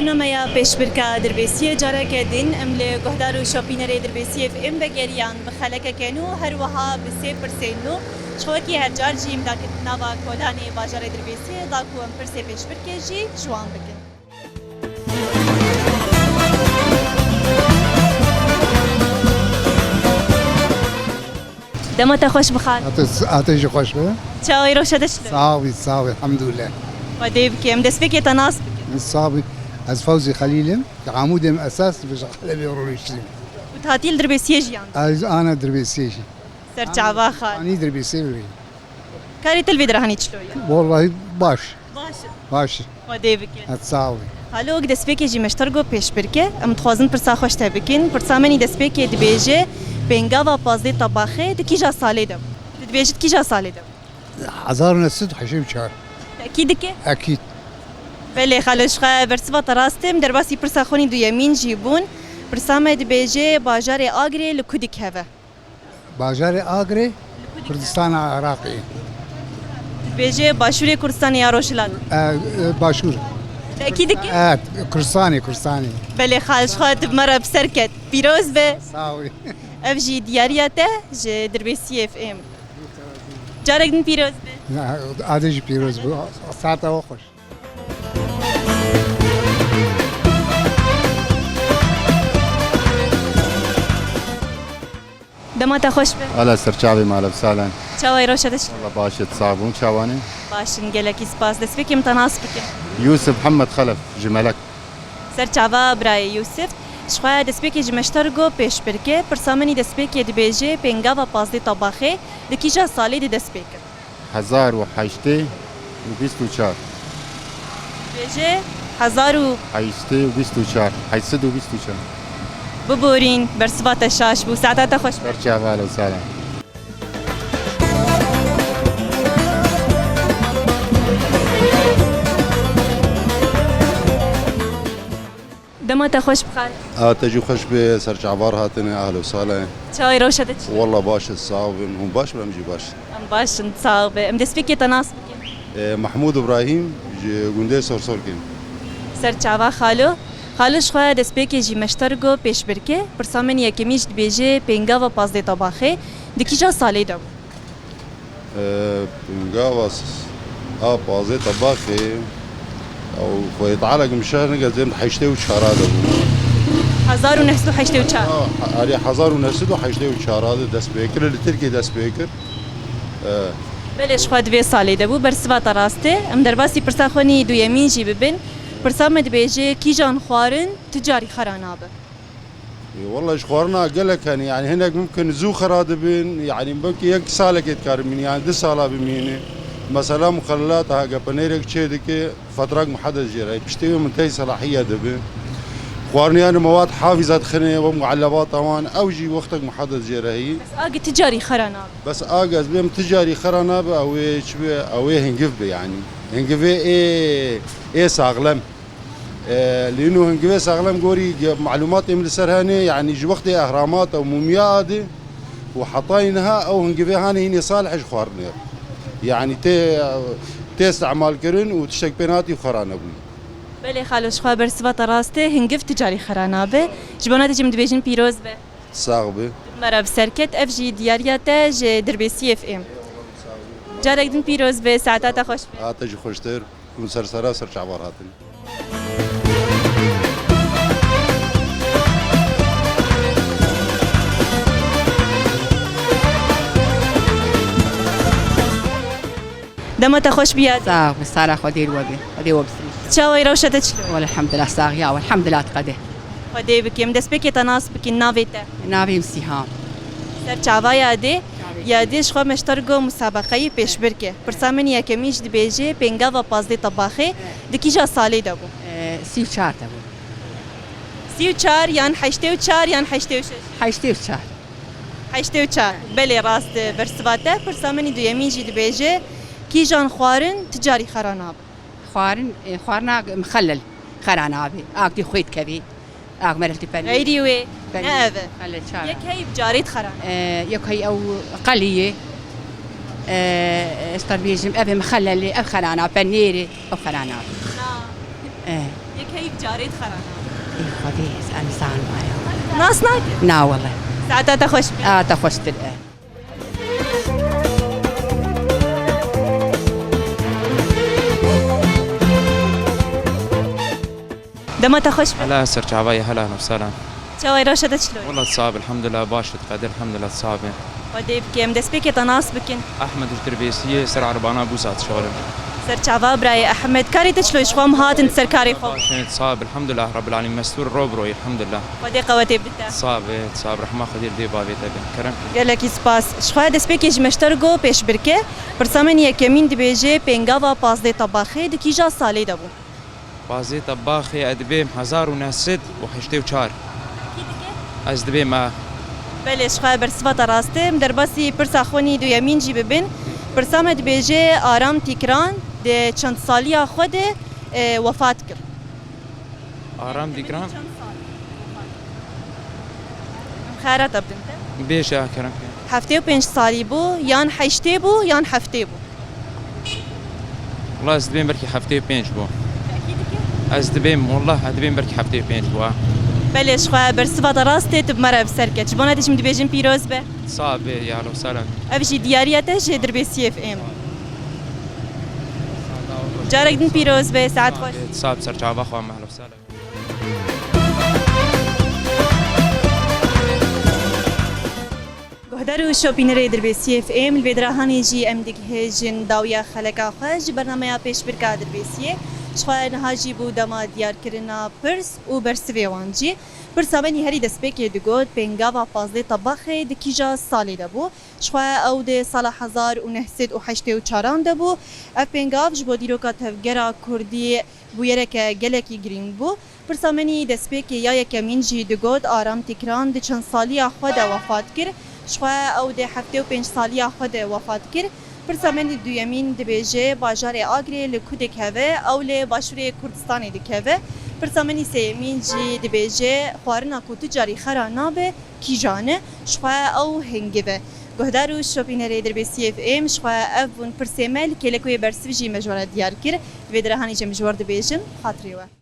برنامه پیشبرکه دربیسی جاره کردین امل گهدار و شاپینر دربیسی اف ام بگریان بخلک کنو هر وها بسی پرسینو شوکی هر جار جیم داکت نوا کلانی باجار دربیسی داکو ام پرسی پیشبرکه جی جوان بکن. دمت خوش بخیر. آتش خوش به؟ چای رو شدش. صاوي الحمد لله. ودیب کیم دست فیک تناس. صاوي از فوزي خليلم عمودم اساس بشغله بيروشلم. وتهاتيل دربيسيه جيان. از انا دربيسيه. سرچاوا خال. اني دربيسيه بي. كاري تلفي درهاني شلويا. والله باش. باش. ودیب کیم. تصاوي. حالا دست فیک جی مشترگو پیش برکه ام تخوازن پرسا خوش تبکین پرسامنی دست فیک دبیجه بنگا و پازده طباخه دکیجا ساله دم. دبیجت کیجا ساله دم. 1914 اكيد كي اكيد. بله خالش خا برسوا تراستم در باسی پرسا خونی دو یمین جیبون پرسامه دبیجه باجار آگری لکودک هوا. باجار آگری کردستان عراقی. دبیجه باشوری کردستان یا روشلان. باشور. اكيد كي كردستاني. بله خالش خا تمر بسركت پیروز به. صاوي. افجي ديارياته ج دربيسي اف ام. جارك دن پیروز به. آتش پیروز به. ساعت او خوش. دمت خوش به. على سرچاوي مال بسالن. چاوي روشتش. والله باشت صابون چاواني. باشن گلکی سپاس دست فيكم تناس بكم. يوسف محمد خلف جملك. سر چاوا برای یوسف شخواه دست فيكي جمشترگو پیش برکه پرسامنی دست فيكي دبیجه پنگا و پازده طباخه دکیجا سالی دی دست فيكي. 1008 و24. دبیجه 1000 و 824 824. ببورین برسوات شاش بو ساعتات خوش سرچاوي على وسالن. دمت خوش بخال. تجي خوش به سرچاوار هاتنه اهلا وسهلا. چای روشتش. والله باش الصاوب هم باش ولا مجي باش. ام باش نتصاوب ام دست فيكي تناس بكم. محمود ابراهيم گونده سورسورکن. سر چاوا خالو خالش خواه دست فيكي جي مشترگو پیش برکه پرسامنی یکمیش دبیجه پنگا و پازده طباخه دکیجا سالی دم. بنقاوس بازي طباخي او فيتعالج مشان قدام حيشتي وشارده. 1984. علي 1984 دست بيكر اللي تركي دست بيكر. بلش خواه دوی سالی دبو برسوات راسته ام در باسی پرسا خونی دو یمین جی ببین پرسامد بیجه کیجان خوارن تجاری خرانابه. والله شخورنا قالك يعني هناك ممكن زو خرادبين يعني ممكن يك سالك يتكارمين يعني 2 سالا بميني مثلا مخللاتها قبنيرك تشيدك فترة محدد جيري بشتوي منتهي صلاحية دبي خوارني أنا مواد حافظات خنية ومعلبات طوان أوجي وقتك محدد جيري هي بس آگه تجاری خرانابه. بس آغاز بهم تجاري خراناب أو شبه أو هنقف يعني هنقف إيه ساغلم لأنه هنقف ساغلم قوري معلومات من السرهاني يعني جو وقت أهرامات أو مومياء وحطينها أو هنقف هاني هني صالح خوارني يعني تي استعمال كرن وتشتك بيناتي وخرانابو. بله خالش خواه برسوات راسته هنگف تجاری خرانابه جبانات جم دبیجن پیروز به. صاغبه. مرا بسرکت اف جی دیاریاته ج دربیسی اف ام. جارك دن پیروز به ساعتات خوش به. تجي خوشتر وسرسرا سرچاوار هاتن. دمت خوش بیاد. صاغ بصراحة خدير وبي وبسري. چاوي روشتت شلو. والحمد لله صاغ والحمد لله تقده. خدي بكيم دست بكي تناس بكي نافيته. نافي مسيحام. سر چاوا یاده یادش خو مشترگو مسابقه پیش برکه پرسامن یکمیش دبیجه پنگا و پازده طباخه دکیجا سالی دبو. 34 تبو. 34 یان 84 یان 86. 84. 84 بله راست برسواته پرسامنی دو یمیجی دبیجه کیجان خوارن تجاری خراناب. خوارنا مخلل خرانابي اقدي خويت كبي اق مرلتي بني غيري وي بني هذا خلل شارع يك هي بجاريت خران يك هي او قليه استربيجم ابي مخلل اب خرانا بنيري او خرانا كيف جاريت خرانة خدي انسان معايا ناس ناك نا والله ساعتها تخش تخشت الان دما تخش هلا سر شعباي هلا وسهلا شوي راشدة شلون والله تصاب الحمد لله باشا تقدر الحمد لله تصابه ودي بكيم دس بيكي تناس بكين احمد التربيسيه سر عربانا بوسات شغل سر شعبا براي احمد كاري تشلو شخوم هات انت سر كاري خو باشا تصاب الحمد لله رب العالمين مستور روبروي الحمد لله ودي قوتي بدتا تصاب رحمه خدير دي بابي تبي كرم قال لك سپاس شخوا دس بيكي جمشترگو پیش برکه برسامن یکمین دبیجه پنگاوا 15 طباخه دکیجا سالی دبو بازي طباخي ادبيم 1984 از دبي ما بله شخوا برسفت راسته در باسی پرسا خونی دو یمین جی ببین پرسام دبیجه آرام تیکران ده چند سالی خود وفات کرد ارام ديكرام خیرات ابدنته بيش يا كرم 75 سالی بو یان 8 بو یان 7 بو والله از دبيم بركي حفتي بينج بو از دبيم والله ادبيم بركي حفتي بينج بو بله شخوا برسفت راسته تب مرا بسرکه چبونه دشم دبیجن پیروز به صعب يا لو سلام اوشی دیاریتش در بی سی اف ام جارك دن پیروز به ساعت خوش صعب سر شعبا خو اهلا وسهلا گهدار و شوپینر در بی سی اف ام البدراهانی جی ام دیگ هجن داویا خلقا خوش برنامه پیش برکا در بی سی شخوا نهاجی بو دما دیار کرنا پرس و برسوی وانجی پرسامنی هری دسپیک دگود پنگاوا 15 طباخه دکیجا سالی دبو شخوا او ده سال 1984 دبو اف پنگاو جبو دیروکا تفگرا کردی بویرک گلکی گرینگ بو پرسامنی دسپیک یا یکمین جی دگود آرام تکران ده چند سالی خود وفات کرد شخوا او ده 75 سالی خود وفات کرد پرسامنی دویمین دبیجه باجار آگری لکودک هوه او لباشوری کردستانی دکهوه پرسامنی سیمین جی دبیجه خوارنا کو تجاری خرانا به کیجانه شخوا او هنگوه گهدار و شوپینر در بی سی اف ام شخوا اون پرسیمل کلکوی برسوی جی مجوار دیار کر و درهانی جی مجوار دبیجن خاطریوه